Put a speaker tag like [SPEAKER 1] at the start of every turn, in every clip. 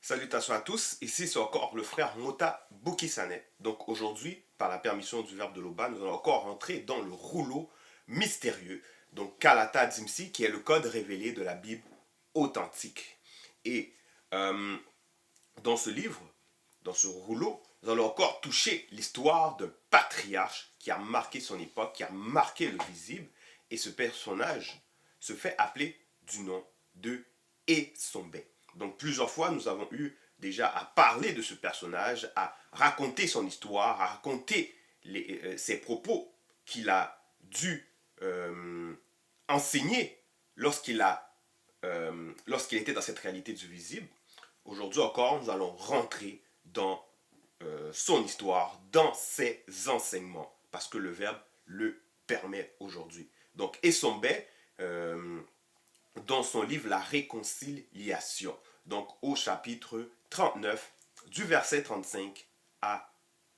[SPEAKER 1] Salutations à tous, ici c'est encore le frère Mota Boukisane. Donc aujourd'hui, par la permission du Verbe de l'Oba, nous allons encore rentrer dans le rouleau mystérieux, donc Kalata Dimsi, qui est le code révélé de la Bible authentique. Et euh, dans ce livre, dans ce rouleau, nous allons encore toucher l'histoire d'un patriarche qui a marqué son époque, qui a marqué le visible, et ce personnage se fait appeler du nom de Esombe. Donc plusieurs fois, nous avons eu déjà à parler de ce personnage, à raconter son histoire, à raconter ses propos qu'il a dû enseigner lorsqu'il lorsqu'il était dans cette réalité du visible. Aujourd'hui encore, nous allons rentrer dans son histoire, dans ses enseignements, parce que le Verbe le permet aujourd'hui. Donc, Esombe, euh, dans son livre La Réconciliation, donc au chapitre 39, du verset 35 à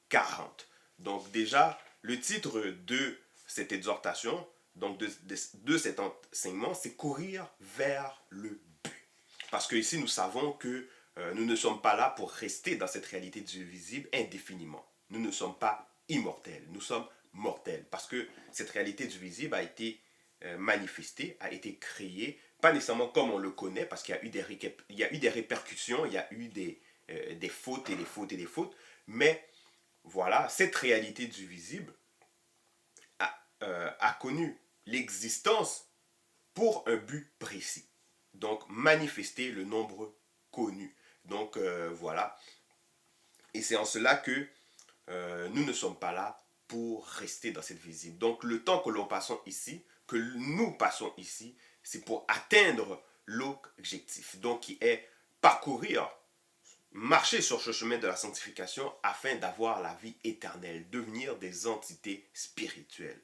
[SPEAKER 1] 40. Donc déjà, le titre de cette exhortation, donc de cet enseignement, c'est courir vers le but. Parce que ici, nous savons que nous ne sommes pas là pour rester dans cette réalité du visible indéfiniment. Nous ne sommes pas immortels, nous sommes mortels. Parce que cette réalité du visible a été manifestée, a été créée, pas nécessairement comme on le connaît, parce qu'il y a eu il y a eu des répercussions, il y a eu des fautes et des fautes et des fautes, mais voilà, cette réalité du visible a connu l'existence pour un but précis. Donc, manifester le nombre connu. Donc, voilà. Et c'est en cela que nous ne sommes pas là pour rester dans cette visible. Donc, le temps que l'on passe ici, que nous passons ici, c'est pour atteindre l'objectif. Donc, qui est parcourir, marcher sur ce chemin de la sanctification afin d'avoir la vie éternelle, devenir des entités spirituelles.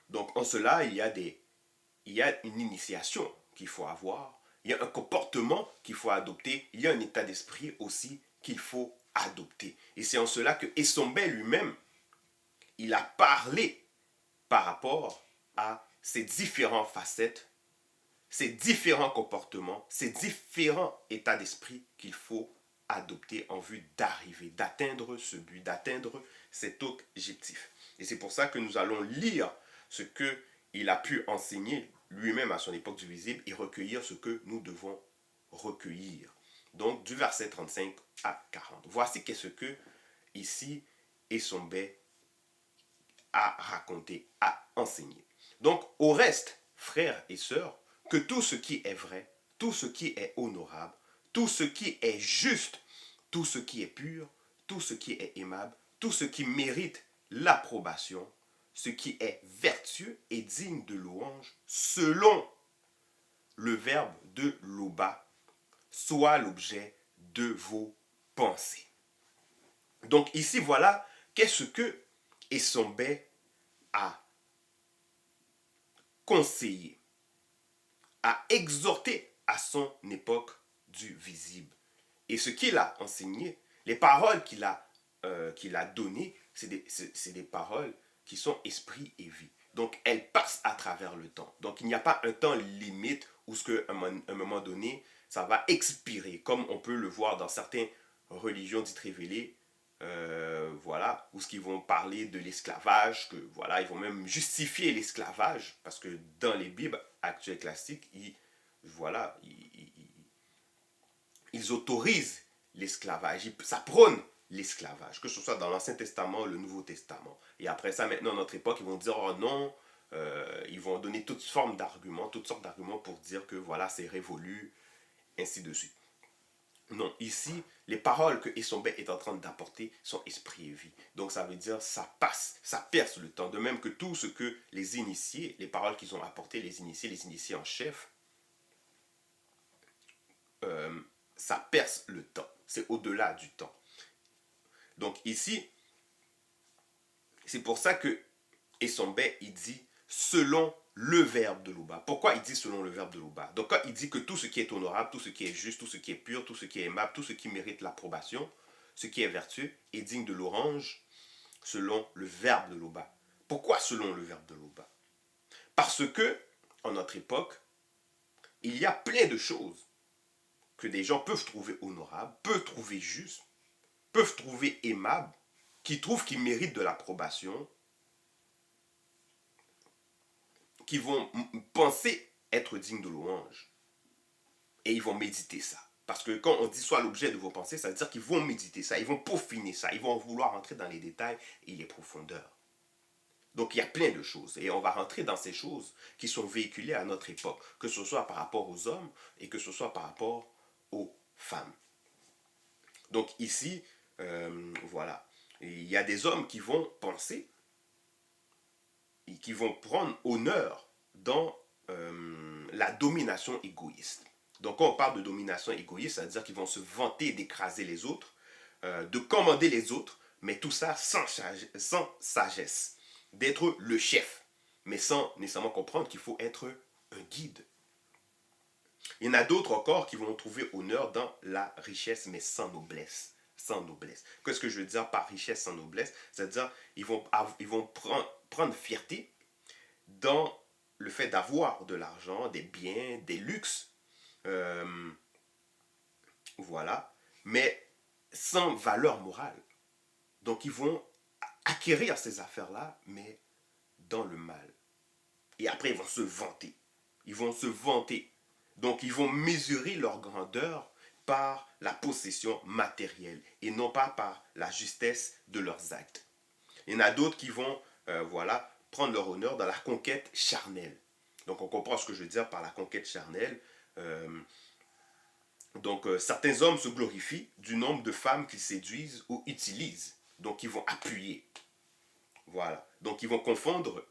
[SPEAKER 1] Donc, en cela, il y a une initiation qu'il faut avoir, il y a un comportement qu'il faut adopter, il y a un état d'esprit aussi qu'il faut adopter. Et c'est en cela que Esombe lui-même, il a parlé par rapport à ces différentes facettes, ces différents comportements, ces différents états d'esprit qu'il faut adopter en vue d'arriver, d'atteindre ce but, d'atteindre cet objectif. Et c'est pour ça que nous allons lire ce qu'il a pu enseigner lui-même à son époque du visible et recueillir ce que nous devons recueillir. Donc du verset 35 à 40. Voici qu'est-ce que ici Esombe à raconter, à enseigner. Donc, au reste, frères et sœurs, que tout ce qui est vrai, tout ce qui est honorable, tout ce qui est juste, tout ce qui est pur, tout ce qui est aimable, tout ce qui mérite l'approbation, ce qui est vertueux et digne de louange, selon le verbe de l'Oba, soit l'objet de vos pensées. Donc ici, voilà qu'est-ce que Esombe a conseillé, a exhorté à son époque du visible. Et ce qu'il a enseigné, les paroles qu'il a données, c'est des paroles qui sont esprit et vie. Donc, elles passent à travers le temps. Donc, il n'y a pas un temps limite où à un moment donné, ça va expirer, comme on peut le voir dans certaines religions dites révélées, voilà, où ce qu'ils vont parler de l'esclavage, que voilà, ils vont même justifier l'esclavage, parce que dans les Bibles actuelles classiques, voilà, ils autorisent l'esclavage, ça prône l'esclavage, que ce soit dans l'Ancien Testament, le Nouveau Testament. Et après ça, maintenant, à notre époque, ils vont dire, oh non, ils vont donner toutes sortes d'arguments pour dire que voilà, c'est révolu, ainsi de suite. Non, ici, les paroles que Esombe est en train d'apporter sont esprit et vie. Donc ça veut dire ça passe, ça perce le temps. De même que tout ce que les initiés, les paroles qu'ils ont apportées, les initiés en chef, euh, ça perce le temps. C'est au-delà du temps. Donc ici, c'est pour ça que Esombe, il dit selon le verbe de l'Oba. Pourquoi il dit selon le verbe de l'Oba? Donc quand il dit que tout ce qui est honorable, tout ce qui est juste, tout ce qui est pur, tout ce qui est aimable, tout ce qui mérite l'approbation, ce qui est vertueux est digne de l'orange, selon le verbe de l'Oba. Pourquoi selon le verbe de l'Oba? Parce que, en notre époque, il y a plein de choses que des gens peuvent trouver honorable, peuvent trouver juste, peuvent trouver aimable, qui trouvent qu'ils méritent de l'approbation, qui vont penser être dignes de louange. Et ils vont méditer ça. Parce que quand on dit soit l'objet de vos pensées, ça veut dire qu'ils vont méditer ça, ils vont peaufiner ça, ils vont vouloir rentrer dans les détails et les profondeurs. Donc il y a plein de choses. Et on va rentrer dans ces choses qui sont véhiculées à notre époque, que ce soit par rapport aux hommes et que ce soit par rapport aux femmes. Donc ici, voilà. Il y a des hommes qui vont penser, et qui vont prendre honneur dans la domination égoïste. Donc quand on parle de domination égoïste, ça veut dire qu'ils vont se vanter d'écraser les autres, de commander les autres, mais tout ça sans sagesse, d'être le chef, mais sans nécessairement comprendre qu'il faut être un guide. Il y en a d'autres encore qui vont trouver honneur dans la richesse, mais sans noblesse. Sans noblesse. Qu'est-ce que je veux dire par richesse sans noblesse? C'est-à-dire ils vont prendre fierté dans le fait d'avoir de l'argent, des biens, des luxes, euh, voilà, mais sans valeur morale. Donc ils vont acquérir ces affaires-là, mais dans le mal. Et après, ils vont se vanter. Ils vont se vanter. Donc ils vont mesurer leur grandeur par la possession matérielle et non pas par la justesse de leurs actes. Il y en a d'autres qui vont voilà, prendre leur honneur dans la conquête charnelle. Donc on comprend ce que je veux dire par la conquête charnelle. Euh, certains hommes se glorifient du nombre de femmes qu'ils séduisent ou utilisent. Donc ils vont appuyer. Voilà. Donc ils vont confondre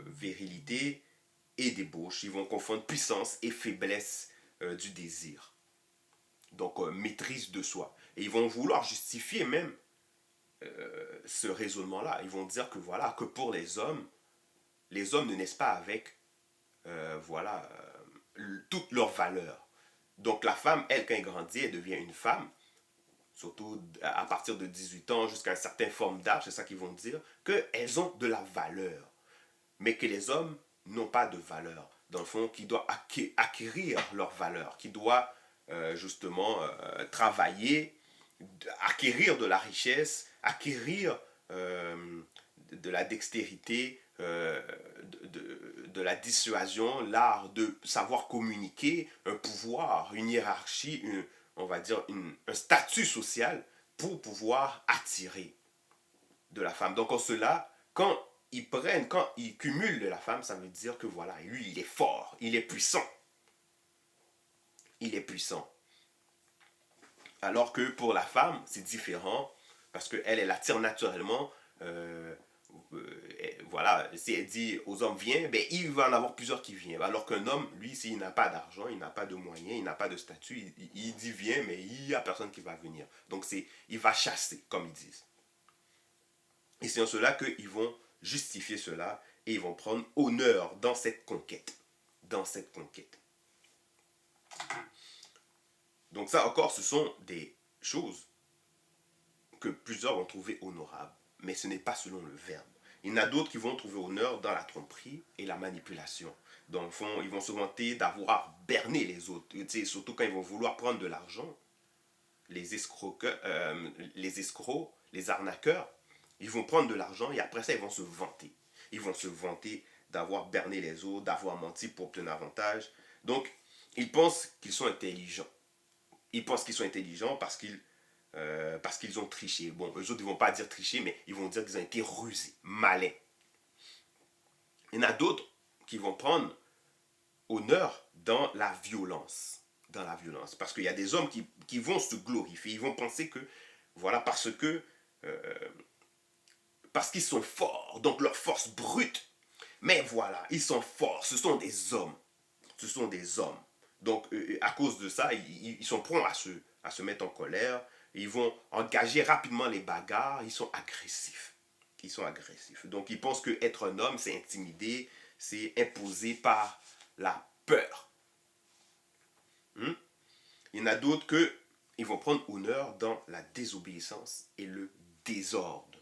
[SPEAKER 1] virilité et débauche. Ils vont confondre puissance et faiblesse du désir. Donc maîtrise de soi. Et ils vont vouloir justifier même ce raisonnement-là. Ils vont dire que voilà, que pour les hommes ne naissent pas avec voilà, toute leur valeur. Donc la femme, elle, quand elle grandit, elle devient une femme, surtout à partir de 18 ans jusqu'à une certaine forme d'âge, c'est ça qu'ils vont dire, qu'elles ont de la valeur, mais que les hommes n'ont pas de valeur. Dans le fond, qui doivent acquérir leur valeur, qui doivent justement travailler, acquérir de la richesse, acquérir de la dextérité, de la dissuasion, l'art de savoir communiquer, un pouvoir, une hiérarchie, on va dire un statut social pour pouvoir attirer de la femme. Donc en cela, quand ils cumulent de la femme, ça veut dire que voilà, lui, il est fort, il est puissant. Il est puissant. Alors que pour la femme, c'est différent parce qu'elle, elle attire naturellement. Voilà, si elle dit aux hommes viens, ben, il va en avoir plusieurs qui viennent. Alors qu'un homme, lui, s'il n'a pas d'argent, il n'a pas de moyens, il n'a pas de statut, il dit viens, mais il n'y a personne qui va venir. Donc il va chasser, comme ils disent. Et c'est en cela qu'ils vont justifier cela et ils vont prendre honneur dans cette conquête. Dans cette conquête. Donc ça encore, ce sont des choses que plusieurs vont trouver honorables, mais ce n'est pas selon le verbe. Il y en a d'autres qui vont trouver honneur dans la tromperie et la manipulation. Dans le fond, ils vont se vanter d'avoir berné les autres, surtout quand ils vont vouloir prendre de l'argent. Les escrocs, les arnaqueurs, ils vont prendre de l'argent et après ça, ils vont se vanter. Ils vont se vanter d'avoir berné les autres, d'avoir menti pour obtenir avantage. Donc, ils pensent qu'ils sont intelligents. Ils pensent qu'ils sont intelligents parce qu'ils ont triché. Bon, eux autres, ils ne vont pas dire tricher, mais ils vont dire qu'ils ont été rusés, malins. Il y en a d'autres qui vont prendre honneur dans la violence. Dans la violence. Parce qu'il y a des hommes qui vont se glorifier. Ils vont penser que, voilà, parce qu'ils sont forts, donc leur force brute. Mais voilà, ils sont forts. Ce sont des hommes. Ce sont des hommes. Donc, à cause de ça, ils sont prompts à se mettre en colère. Ils vont engager rapidement les bagarres. Ils sont agressifs. Ils sont agressifs. Donc, ils pensent qu'être un homme, c'est intimider, c'est imposer par la peur. Il y en a d'autres ils vont prendre honneur dans la désobéissance et le désordre.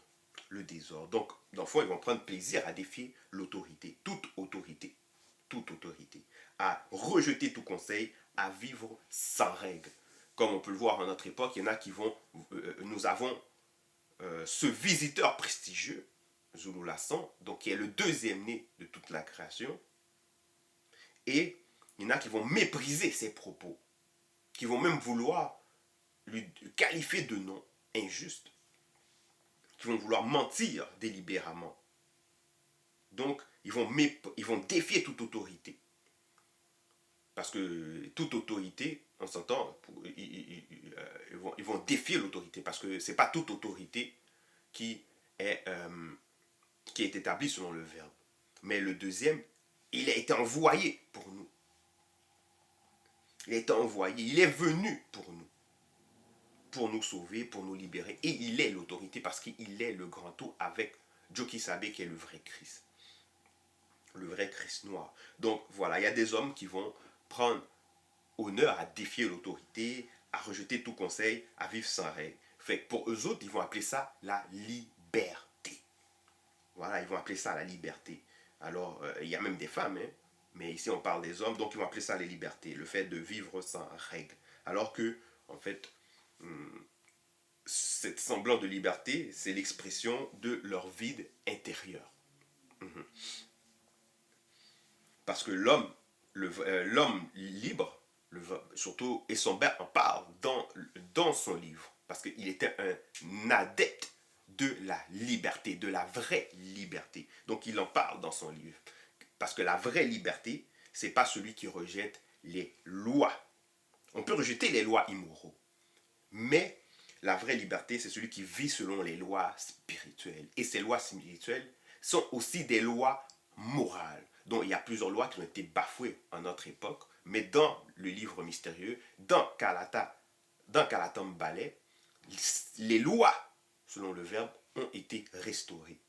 [SPEAKER 1] Le désordre. Donc, dans le fond, ils vont prendre plaisir à défier l'autorité. Toute autorité. Toute autorité. À rejeter tout conseil, à vivre sans règles. Comme on peut le voir en notre époque, il y en a qui vont... nous avons ce visiteur prestigieux, Zulu Lasson, donc qui est le deuxième né de toute la création, et il y en a qui vont mépriser ses propos, qui vont même vouloir lui qualifier de nom injuste, qui vont vouloir mentir délibérément. Donc, ils vont défier toute autorité. Parce que toute autorité, on s'entend, ils vont défier l'autorité. Parce que ce n'est pas toute autorité qui est établie selon le verbe. Mais le deuxième, il a été envoyé pour nous. Il a été envoyé, il est venu pour nous sauver, pour nous libérer. Et il est l'autorité parce qu'il est le grand tout avec Joki Sabe qui est le vrai Christ. Le vrai Christ noir. Donc voilà, il y a des hommes qui vont prendre honneur à défier l'autorité, à rejeter tout conseil, à vivre sans règles. Fait que pour eux autres, ils vont appeler ça la liberté. Voilà, ils vont appeler ça la liberté. Alors, il y a même des femmes, hein, mais ici on parle des hommes, donc ils vont appeler ça les libertés, le fait de vivre sans règles. Alors que, en fait, cette semblant de liberté, c'est l'expression de leur vide intérieur. Parce que l'homme libre, surtout, et son père en parle dans son livre. Parce qu'il était un adepte de la liberté, de la vraie liberté. Donc il en parle dans son livre. Parce que la vraie liberté, c'est pas celui qui rejette les lois. On peut rejeter les lois immoraux. Mais la vraie liberté, c'est celui qui vit selon les lois spirituelles. Et ces lois spirituelles sont aussi des lois morales. Donc il y a plusieurs lois qui ont été bafouées en notre époque, mais dans le livre mystérieux, dans Kalatam Ballet, les lois, selon le verbe, ont été restaurées.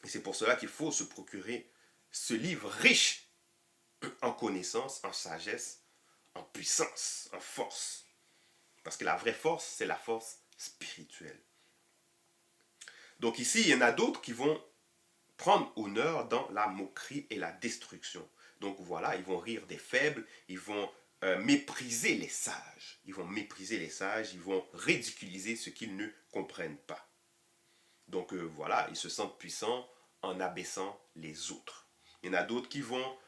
[SPEAKER 1] Et c'est pour cela qu'il faut se procurer ce livre riche en connaissances, en sagesse, en puissance, en force. Parce que la vraie force, c'est la force spirituelle. Donc ici, il y en a d'autres qui vont prendre honneur dans la moquerie et la destruction. Donc voilà, ils vont rire des faibles, ils vont mépriser les sages. Ils vont mépriser les sages, ils vont ridiculiser ce qu'ils ne comprennent pas. Donc voilà, ils se sentent puissants en abaissant les autres. Il y en a d'autres qui vont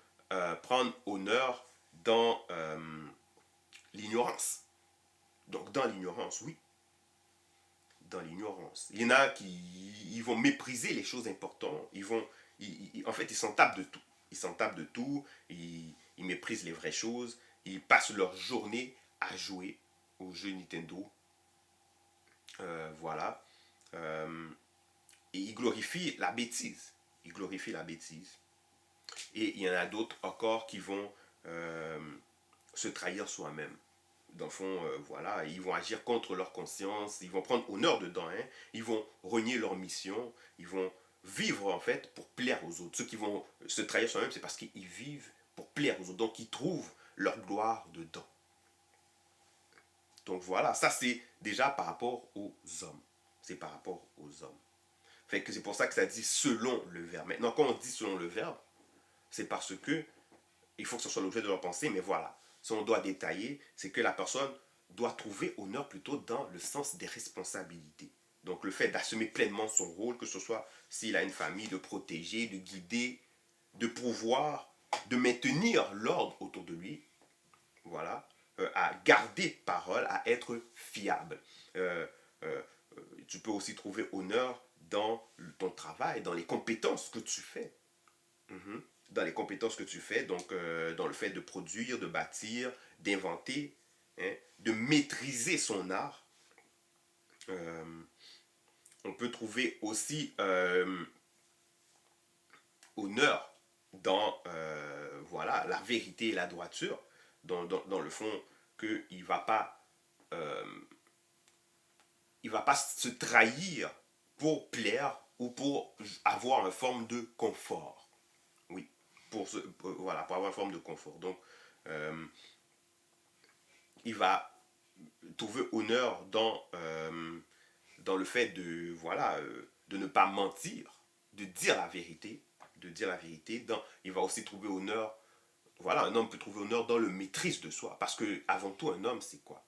[SPEAKER 1] prendre honneur dans l'ignorance. Donc dans l'ignorance, oui. Dans l'ignorance. Il y en a qui ils vont mépriser les choses importantes. En fait, ils s'en tapent de tout. Ils s'en tapent de tout. Ils méprisent les vraies choses. Ils passent leur journée à jouer aux jeux Nintendo. Voilà. Et ils glorifient la bêtise. Ils glorifient la bêtise. Et il y en a d'autres encore qui vont se trahir soi-même. Dans le fond, voilà, ils vont agir contre leur conscience, ils vont prendre honneur dedans, hein, ils vont renier leur mission, ils vont vivre en fait pour plaire aux autres. Ceux qui vont se trahir soi-même, c'est parce qu'ils vivent pour plaire aux autres, donc ils trouvent leur gloire dedans. Donc voilà, ça c'est déjà par rapport aux hommes. C'est par rapport aux hommes. Fait que c'est pour ça que ça dit selon le verbe. Maintenant, quand on dit selon le verbe, c'est parce que il faut que ce soit l'objet de leur pensée, mais voilà. Si on doit détailler, c'est que la personne doit trouver honneur plutôt dans le sens des responsabilités. Donc le fait d'assumer pleinement son rôle, que ce soit s'il a une famille, de protéger, de guider, de pouvoir, de maintenir l'ordre autour de lui, voilà, à garder parole, à être fiable. Euh, euh, Tu peux aussi trouver honneur dans ton travail, dans les compétences que tu fais. Dans les compétences que tu fais, donc dans le fait de produire, de bâtir, d'inventer, hein, de maîtriser son art. On peut trouver aussi honneur dans voilà, la vérité et la droiture, dans le fond, qu'il ne va pas il va pas se trahir pour plaire ou pour avoir une forme de confort. Oui, voilà, pour avoir une forme de confort. Donc, il va trouver honneur dans le fait de, voilà, de ne pas mentir, de dire la vérité. Il va aussi trouver honneur Voilà, un homme peut trouver honneur dans le maîtrise de soi. Parce que, avant tout, un homme, c'est quoi?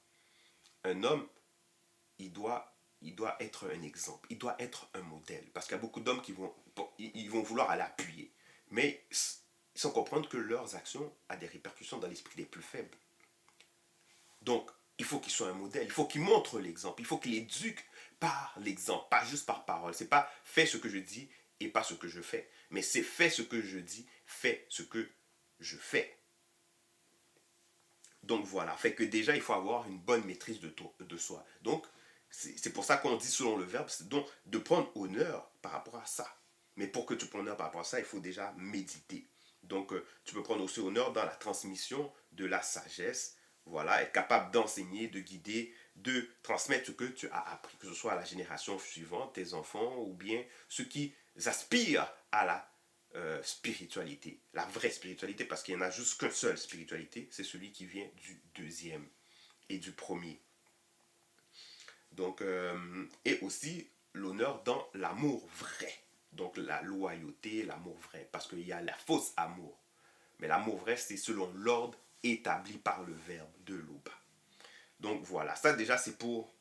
[SPEAKER 1] Un homme, il doit, il doit être un exemple. Il doit être un modèle. Parce qu'il y a beaucoup d'hommes qui vont, bon, ils vont vouloir aller appuyer. Mais sans comprendre que leurs actions ont des répercussions dans l'esprit des plus faibles. Donc, il faut qu'il soit un modèle. Il faut qu'il montre l'exemple. Il faut qu'il éduque par l'exemple, pas juste par parole. C'est pas fais ce que je dis et pas ce que je fais. Mais c'est fais ce que je dis, fais ce que je fais. Donc voilà, fait que déjà il faut avoir une bonne maîtrise de soi. Donc c'est pour ça qu'on dit selon le verbe, c'est donc de prendre honneur par rapport à ça. Mais pour que tu prennes honneur par rapport à ça, il faut déjà méditer. Donc tu peux prendre aussi honneur dans la transmission de la sagesse. Voilà, être capable d'enseigner, de guider, de transmettre ce que tu as appris, que ce soit à la génération suivante, tes enfants, ou bien ceux qui aspirent à la spiritualité, la vraie spiritualité, parce qu'il n'y en a juste qu'une seule spiritualité, c'est celui qui vient du deuxième et du premier. Donc, et aussi l'honneur dans l'amour vrai. Donc la loyauté, l'amour vrai, parce qu'il y a la fausse amour. Mais l'amour vrai, c'est selon l'ordre établi par le verbe de l'Oba. Donc voilà, ça déjà c'est pour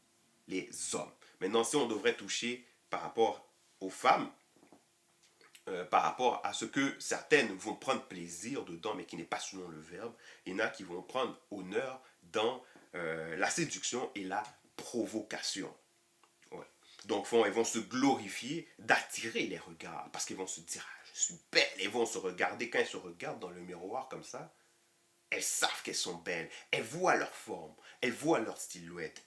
[SPEAKER 1] les hommes. Maintenant, si on devrait toucher par rapport aux femmes, par rapport à ce que certaines vont prendre plaisir dedans, mais qui n'est pas selon le verbe. Il y en a qui vont prendre honneur dans la séduction et la provocation. Ouais. Donc, elles vont se glorifier d'attirer les regards, parce qu'ils vont se dire, ah, je suis belle. Elles vont se regarder, quand elles se regardent dans le miroir comme ça, elles savent qu'elles sont belles. Elles voient leur forme, elles voient leur silhouette.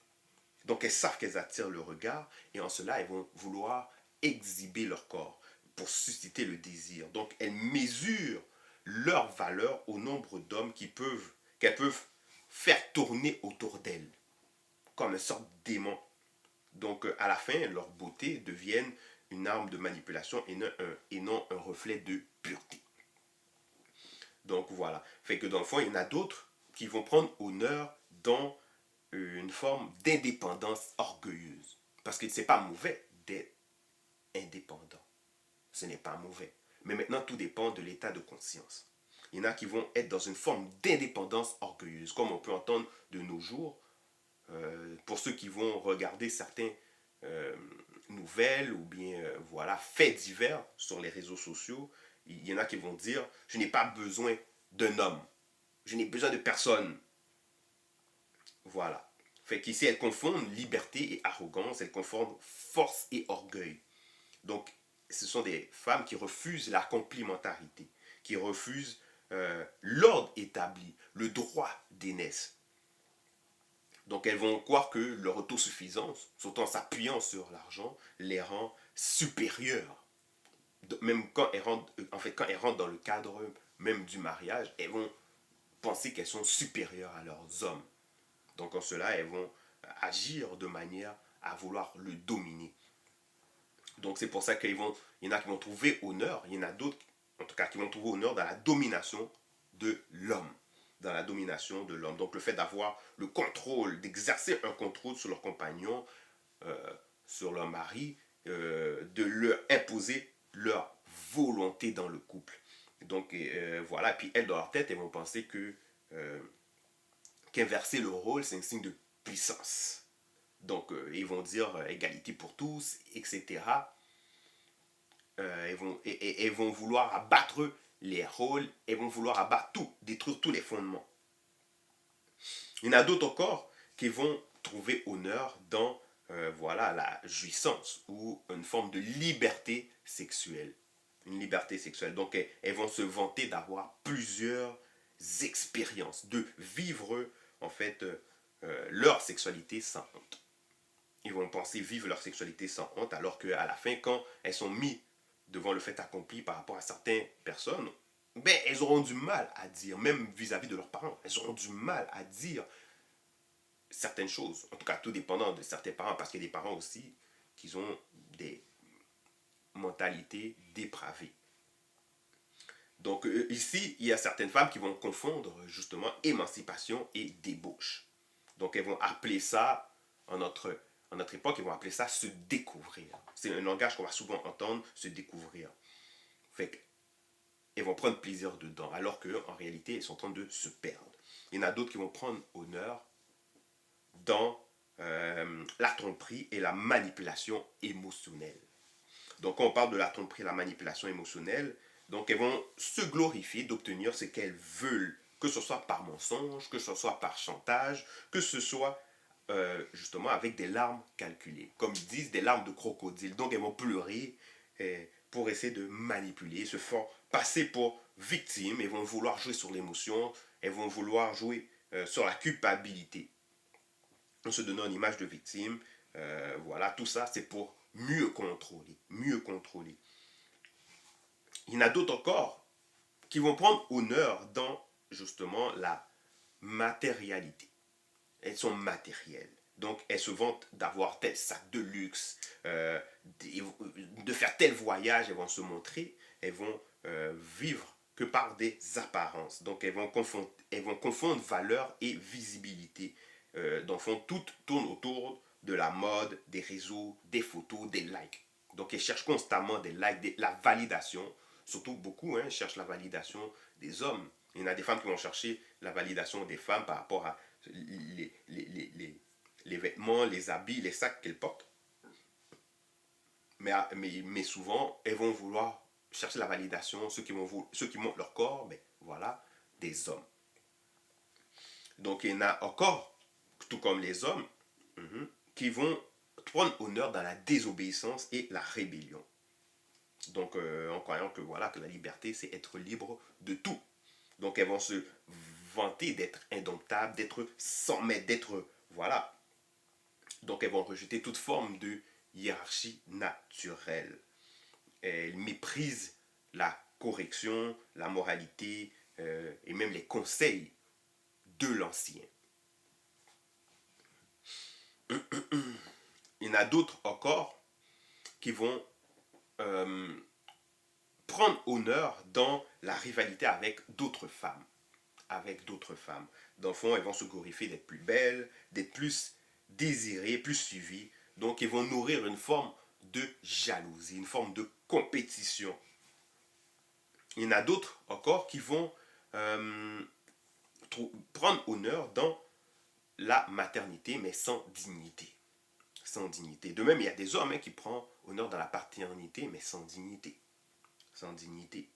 [SPEAKER 1] Donc elles savent qu'elles attirent le regard et en cela elles vont vouloir exhiber leur corps pour susciter le désir. Donc elles mesurent leur valeur au nombre d'hommes qu'elles peuvent faire tourner autour d'elles, comme une sorte d'aimant. Donc à la fin, leur beauté devienne une arme de manipulation et non un reflet de pureté. Donc voilà. Fait que dans le fond, il y en a d'autres qui vont prendre honneur dans une forme d'indépendance orgueilleuse. Parce que c'est pas mauvais d'être indépendant. Ce n'est pas mauvais. Mais maintenant, tout dépend de l'état de conscience. Il y en a qui vont être dans une forme d'indépendance orgueilleuse, comme on peut entendre de nos jours. Pour ceux qui vont regarder certaines nouvelles ou bien voilà, faits divers sur les réseaux sociaux, il y en a qui vont dire, je n'ai pas besoin d'un homme. Je n'ai besoin de personne. Voilà. Fait qu'ici, elles confondent liberté et arrogance, elles confondent force et orgueil. Donc, ce sont des femmes qui refusent la complémentarité, qui refusent l'ordre établi, le droit d'aînesse. Donc, elles vont croire que leur autosuffisance, surtout en s'appuyant sur l'argent, les rend supérieures. Même quand elles rentrent, en fait, quand elles rentrent dans le cadre même du mariage, elles vont penser qu'elles sont supérieures à leurs hommes. Donc en cela, elles vont agir de manière à vouloir le dominer. Donc c'est pour ça qu'il y en a qui vont trouver honneur, il y en a d'autres, en tout cas, qui vont trouver honneur dans la domination de l'homme. Dans la domination de l'homme. Donc le fait d'avoir le contrôle, d'exercer un contrôle sur leur compagnon, sur leur mari, de leur imposer leur volonté dans le couple. Donc voilà, puis elles dans leur tête, elles vont penser que qu'inverser le rôle, c'est un signe de puissance. Donc, ils vont dire égalité pour tous, etc. Ils vont vouloir abattre les rôles, ils vont vouloir abattre tout, détruire tous les fondements. Il y en a d'autres encore qui vont trouver honneur dans voilà, la jouissance ou une forme de liberté sexuelle. Une liberté sexuelle. Donc, elles vont se vanter d'avoir plusieurs expériences, de vivre en fait leur sexualité sans honte. Ils vont penser vivre leur sexualité sans honte, alors qu'à la fin, quand elles sont mises devant le fait accompli par rapport à certaines personnes, ben, elles auront du mal à dire, même vis-à-vis de leurs parents, elles auront du mal à dire certaines choses. En tout cas, tout dépendant de certains parents, parce qu'il y a des parents aussi qui ont des mentalités dépravées. Donc ici, il y a certaines femmes qui vont confondre justement émancipation et débauche. Donc elles vont appeler ça, en notre époque, ils vont appeler ça se découvrir. C'est un langage qu'on va souvent entendre, se découvrir. Fait elles vont prendre plaisir dedans, alors qu'en réalité, elles sont en train de se perdre. Il y en a d'autres qui vont prendre honneur dans la tromperie et la manipulation émotionnelle. Donc, quand on parle de la tromperie et la manipulation émotionnelle, donc elles vont se glorifier d'obtenir ce qu'elles veulent, que ce soit par mensonge, que ce soit par chantage, que ce soit justement avec des larmes calculées. Comme ils disent, des larmes de crocodile. Donc, elles vont pleurer pour essayer de manipuler, se font passer pour victimes, elles vont vouloir jouer sur l'émotion, elles vont vouloir jouer sur la culpabilité. On se donne une image de victime. Voilà, tout ça, c'est pour mieux contrôler, mieux contrôler. Il y en a d'autres encore qui vont prendre honneur dans justement la matérialité. Elles sont matérielles. Donc, elles se vantent d'avoir tel sac de luxe, de faire tel voyage, elles vont se montrer, elles vont vivre que par des apparences. Donc, elles vont confondre valeur et visibilité. Donc, tout tourne autour de la mode, des réseaux, des photos, des likes. Donc, elles cherchent constamment des likes, la validation. Surtout beaucoup cherchent la validation des hommes. Il y en a des femmes qui vont chercher la validation des femmes par rapport à les vêtements, les habits, les sacs qu'elles portent. Mais souvent, elles vont vouloir chercher la validation, ceux qui montrent leur corps, ben voilà, des hommes. Donc il y en a encore, tout comme les hommes, qui vont prendre honneur dans la désobéissance et la rébellion. Donc en croyant que voilà, que la liberté, c'est être libre de tout. Donc elles vont se vanter d'être indomptables, d'être sans maître, d'être voilà. Donc elles vont rejeter toute forme de hiérarchie naturelle. Elles méprisent la correction, la moralité et même les conseils de l'ancien. Il y en a d'autres encore qui vont prendre honneur dans la rivalité avec d'autres femmes. Avec d'autres femmes. Dans le fond, elles vont se glorifier d'être plus belles, d'être plus désirées, plus suivies. Donc, ils vont nourrir une forme de jalousie, une forme de compétition. Il y en a d'autres encore qui vont prendre honneur dans la maternité, mais sans dignité. Sans dignité. De même, il y a des hommes qui prennent honneur dans la paternité, mais sans dignité. Sans dignité.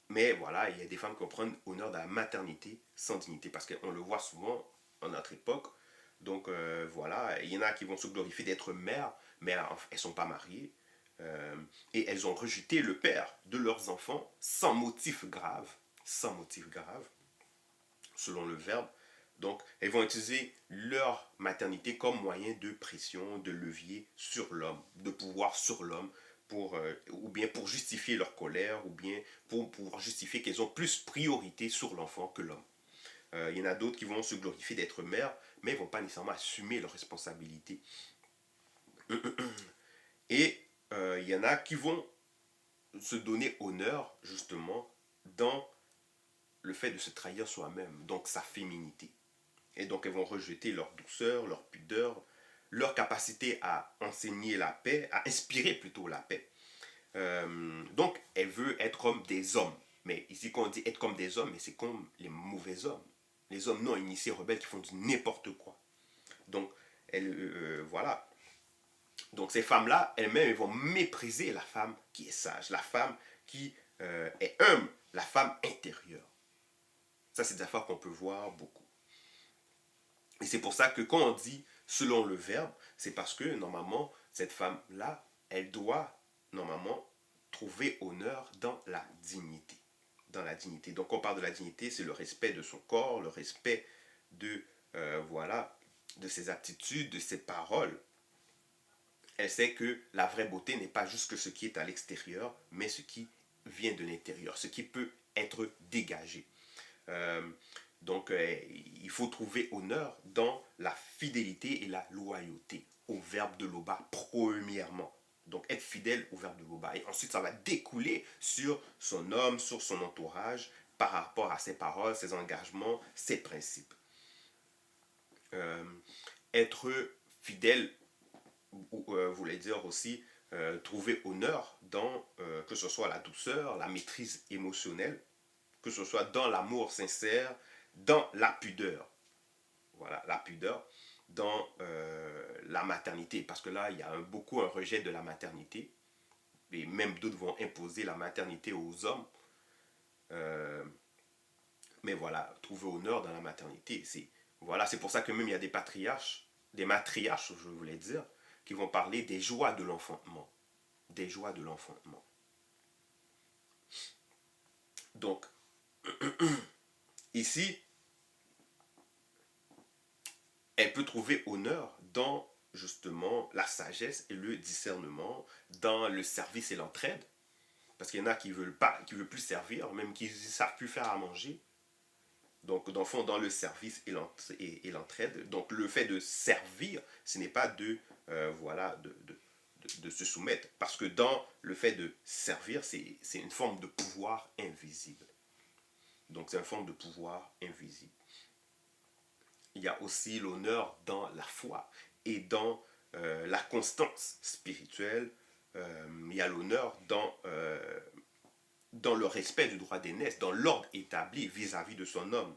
[SPEAKER 1] Mais voilà, il y a des femmes qui prennent honneur dans la maternité sans dignité, parce qu'on le voit souvent en notre époque. Donc voilà, il y en a qui vont se glorifier d'être mères, mais elles ne sont pas mariées. Et elles ont rejeté le père de leurs enfants sans motif grave. Sans motif grave, selon le verbe. Donc, elles vont utiliser leur maternité comme moyen de pression, de levier sur l'homme, de pouvoir sur l'homme, ou bien pour justifier leur colère, ou bien pour pouvoir justifier qu'elles ont plus priorité sur l'enfant que l'homme. Il y en a d'autres qui vont se glorifier d'être mères, mais ils ne vont pas nécessairement assumer leurs responsabilités. Et il y en a qui vont se donner honneur, justement, dans le fait de se trahir soi-même, donc sa féminité. Et donc elles vont rejeter leur douceur, leur pudeur, leur capacité à enseigner la paix, à inspirer plutôt la paix. Donc elle veut être comme des hommes. Mais ici quand on dit être comme des hommes, mais c'est comme les mauvais hommes. Les hommes non initiés rebelles qui font du n'importe quoi. Donc voilà. Donc ces femmes-là, elles-mêmes, elles vont mépriser la femme qui est sage, la femme qui est humble, la femme intérieure. Ça, c'est des affaires qu'on peut voir beaucoup. Et c'est pour ça que quand on dit selon le verbe, c'est parce que normalement, cette femme-là, elle doit normalement trouver honneur dans la dignité. Dans la dignité. Donc, quand on parle de la dignité, c'est le respect de son corps, le respect de, voilà, de ses aptitudes, de ses paroles. Elle sait que la vraie beauté n'est pas juste que ce qui est à l'extérieur, mais ce qui vient de l'intérieur, ce qui peut être dégagé. Donc, il faut trouver honneur dans la fidélité et la loyauté au verbe de Loba, premièrement. Donc, être fidèle au verbe de Loba. Et ensuite, ça va découler sur son homme, sur son entourage, par rapport à ses paroles, ses engagements, ses principes. Être fidèle voulait dire aussi trouver honneur dans, que ce soit la douceur, la maîtrise émotionnelle, que ce soit dans l'amour sincère, dans la pudeur. Voilà, la pudeur, dans la maternité. Parce que là, il y a beaucoup un rejet de la maternité. Et même d'autres vont imposer la maternité aux hommes. Euh, mais voilà, trouver honneur dans la maternité, c'est pour ça que même il y a des patriarches, des matriarches, je voulais dire, qui vont parler des joies de l'enfantement. Des joies de l'enfantement. Donc, ici, elle peut trouver honneur dans justement la sagesse et le discernement, dans le service et l'entraide. Parce qu'il y en a qui veulent pas, qui veulent plus servir, même qui ne savent plus faire à manger. Donc, dans le fond, dans le service et l'entraide. Donc, le fait de servir, ce n'est pas voilà, de se soumettre. Parce que dans le fait de servir, c'est une forme de pouvoir invisible. Donc, c'est une forme de pouvoir invisible. Il y a aussi l'honneur dans la foi et dans la constance spirituelle. Il y a l'honneur dans le respect du droit d'aînesse, dans l'ordre établi vis-à-vis de son homme,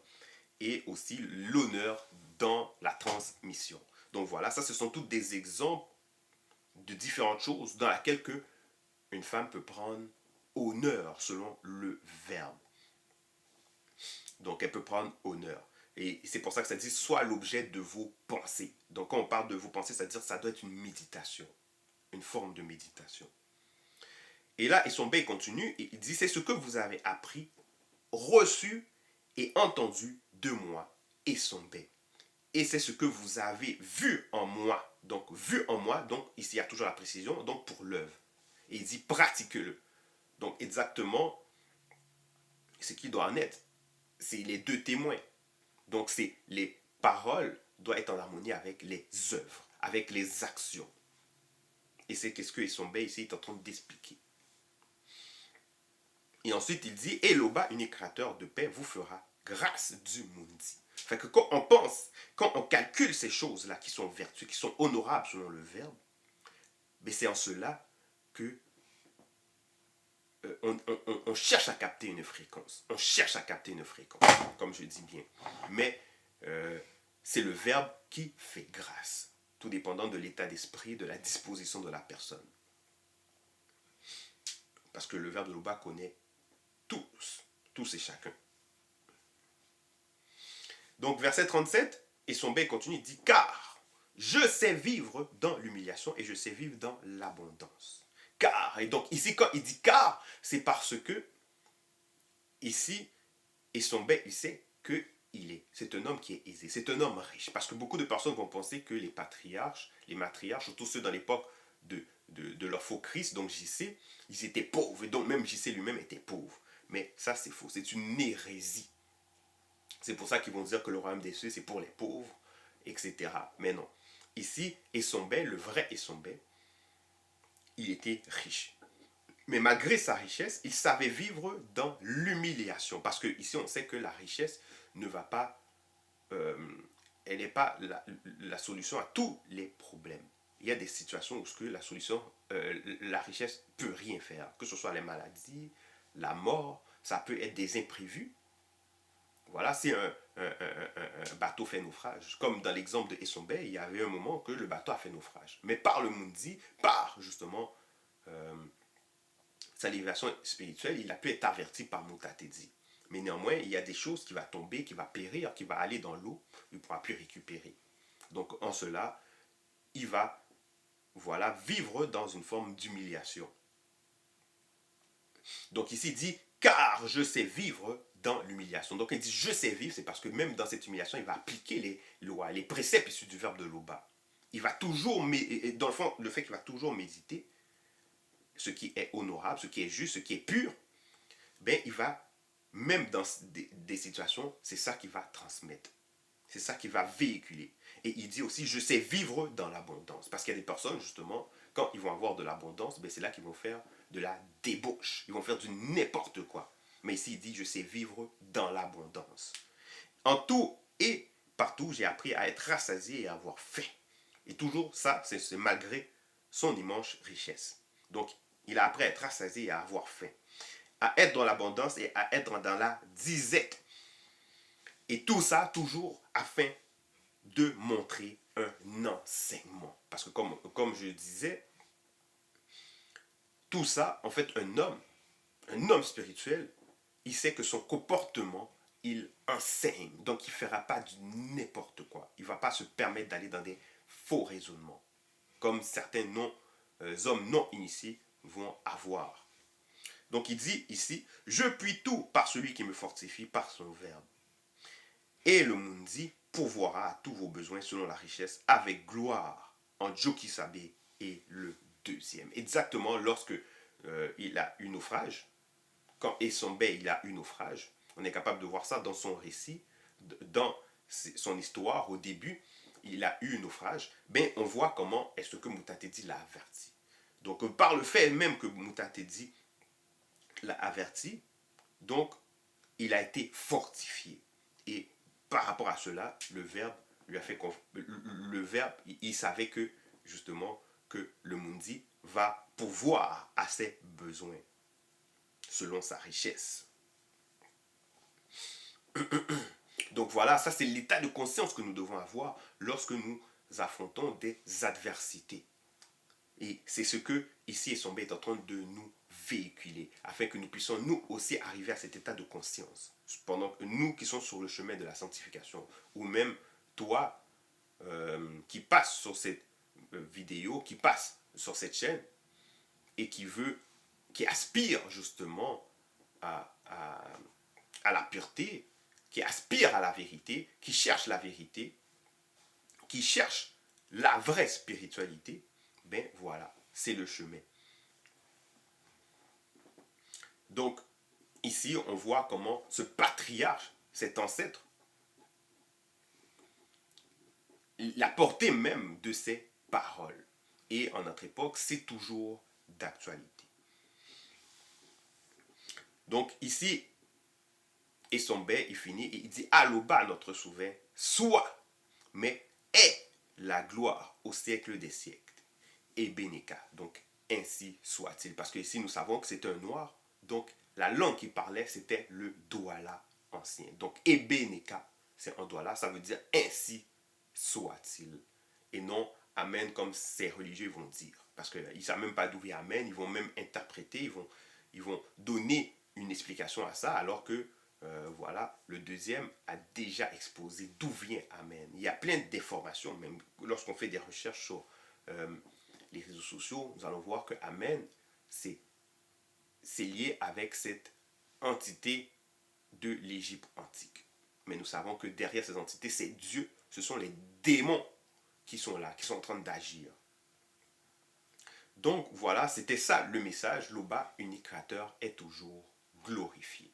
[SPEAKER 1] et aussi l'honneur dans la transmission. Donc voilà, ça ce sont tous des exemples de différentes choses dans lesquelles une femme peut prendre honneur selon le verbe. Donc elle peut prendre honneur. Et c'est pour ça que ça dit soit l'objet de vos pensées. Donc quand on parle de vos pensées, c'est-à-dire que ça doit être une méditation, une forme de méditation. Et là, Esombe continue et il dit c'est ce que vous avez appris, reçu et entendu de moi, Esombe. Et c'est ce que vous avez vu en moi. Donc vu en moi, donc ici il y a toujours la précision, donc pour l'œuvre. Et il dit pratiquez-le. Donc exactement ce qui doit en être, c'est les deux témoins. Donc c'est les paroles doivent être en harmonie avec les œuvres, avec les actions. Et c'est qu'est-ce que Esombe ici est en train d'expliquer. Et ensuite il dit, Eloba, unique créateur de paix, vous fera grâce du mundi. Fait que quand on pense, quand on calcule ces choses-là qui sont vertueuses, qui sont honorables selon le verbe, ben c'est en cela que on cherche à capter une fréquence. On cherche à capter une fréquence, comme je dis bien. Mais c'est le verbe qui fait grâce, tout dépendant de l'état d'esprit, de la disposition de la personne. Parce que le verbe de Loba connaît tous et chacun. Donc verset 37, et son B continue, il dit, car je sais vivre dans l'humiliation et je sais vivre dans l'abondance. Car, et donc ici quand il dit car, c'est parce que ici, et son B, il sait que c'est un homme qui est aisé, c'est un homme riche. Parce que beaucoup de personnes vont penser que les patriarches, les matriarches, surtout ceux dans l'époque de leur faux Christ, donc JC, ils étaient pauvres. Et donc même JC lui-même était pauvre. Mais ça, c'est faux. C'est une hérésie. C'est pour ça qu'ils vont dire que le royaume des cieux, c'est pour les pauvres, etc. Mais non. Ici, Esombe, le vrai Esombe, il était riche. Mais malgré sa richesse, il savait vivre dans l'humiliation. Parce que ici, on sait que la richesse ne va pas... elle n'est pas la solution à tous les problèmes. Il y a des situations où la solution, la richesse peut rien faire. Que ce soit les maladies, la mort, ça peut être des imprévus. Voilà, si un bateau fait naufrage, comme dans l'exemple de Esombe, il y avait un moment que le bateau a fait naufrage. Mais par le Mundi, par justement sa libération spirituelle, il a pu être averti par Mutatedi. Mais néanmoins, il y a des choses qui vont tomber, qui vont périr, qui vont aller dans l'eau, il ne pourra plus récupérer. Donc en cela, il va vivre dans une forme d'humiliation. Donc ici, il dit, car je sais vivre dans l'humiliation. Donc il dit, je sais vivre, c'est parce que même dans cette humiliation, il va appliquer les lois, les préceptes issus du verbe de Loba. Il va toujours, dans le fond, le fait qu'il va toujours méditer, ce qui est honorable, ce qui est juste, ce qui est pur, ben il va, même dans des situations, c'est ça qu'il va transmettre. C'est ça qu'il va véhiculer. Et il dit aussi, je sais vivre dans l'abondance. Parce qu'il y a des personnes, justement, quand ils vont avoir de l'abondance, ben c'est là qu'ils vont faire de la débauche. Ils vont faire du n'importe quoi. Mais ici, il dit, je sais vivre dans l'abondance. En tout et partout, j'ai appris à être rassasié et à avoir faim. Et toujours ça, c'est malgré son immense richesse. Donc, il a appris à être rassasié et à avoir faim, à être dans l'abondance et à être dans la disette. Et tout ça toujours afin de montrer un enseignement. Parce que comme je disais, tout ça, en fait, un homme spirituel, il sait que son comportement, il enseigne. Donc, il ne fera pas du n'importe quoi. Il ne va pas se permettre d'aller dans des faux raisonnements, comme certains hommes non initiés vont avoir. Donc, il dit ici, je puis tout par celui qui me fortifie par son verbe. Et le monde dit, pourvoira à tous vos besoins selon la richesse, avec gloire, en Jokisabé et le deuxième. Exactement lorsque il a eu naufrage, quand Essombe il a eu naufrage, on est capable de voir ça dans son récit, dans son histoire au début, il a eu un naufrage, ben on voit comment est-ce que Moutatedi l'a averti. Donc par le fait même que Moutatedi l'a averti, donc il a été fortifié. Et par rapport à cela, le verbe lui a fait le verbe, il savait que justement que le Mundi va pourvoir à ses besoins selon sa richesse. Donc voilà, ça c'est l'état de conscience que nous devons avoir lorsque nous affrontons des adversités. Et c'est ce que ici Essombe est en train de nous véhiculer, afin que nous puissions nous aussi arriver à cet état de conscience. Pendant que nous qui sommes sur le chemin de la sanctification, ou même toi qui passe sur cette vidéo, qui passe sur cette chaîne, et qui aspire justement à la pureté, qui aspire à la vérité, qui cherche la vérité, qui cherche la vraie spiritualité, ben voilà, c'est le chemin. Donc, ici, on voit comment ce patriarche, cet ancêtre, la portée même de ces paroles. Et en notre époque, c'est toujours d'actualité. Donc, ici, Essombe, il finit et il dit Aloba, notre souverain, soit, mais est la gloire au siècle des siècles. Et Beneka, donc ainsi soit-il. Parce que ici, nous savons que c'est un noir, donc la langue qu'il parlait, c'était le Douala ancien. Donc Ebeneka, c'est un Douala, ça veut dire ainsi soit-il. Et non Amen comme ces religieux vont dire. Parce qu'ils ne savent même pas d'où vient Amen, ils vont même interpréter, ils vont donner une explication à ça, alors que voilà, le deuxième a déjà exposé d'où vient Amen. Il y a plein d'informations, même lorsqu'on fait des recherches sur les réseaux sociaux, nous allons voir que Amen, c'est lié avec cette entité de l'Égypte antique. Mais nous savons que derrière ces entités, c'est Dieu, ce sont les démons qui sont là, qui sont en train d'agir. Donc voilà, c'était ça le message. L'Oba unique créateur est toujours glorifié.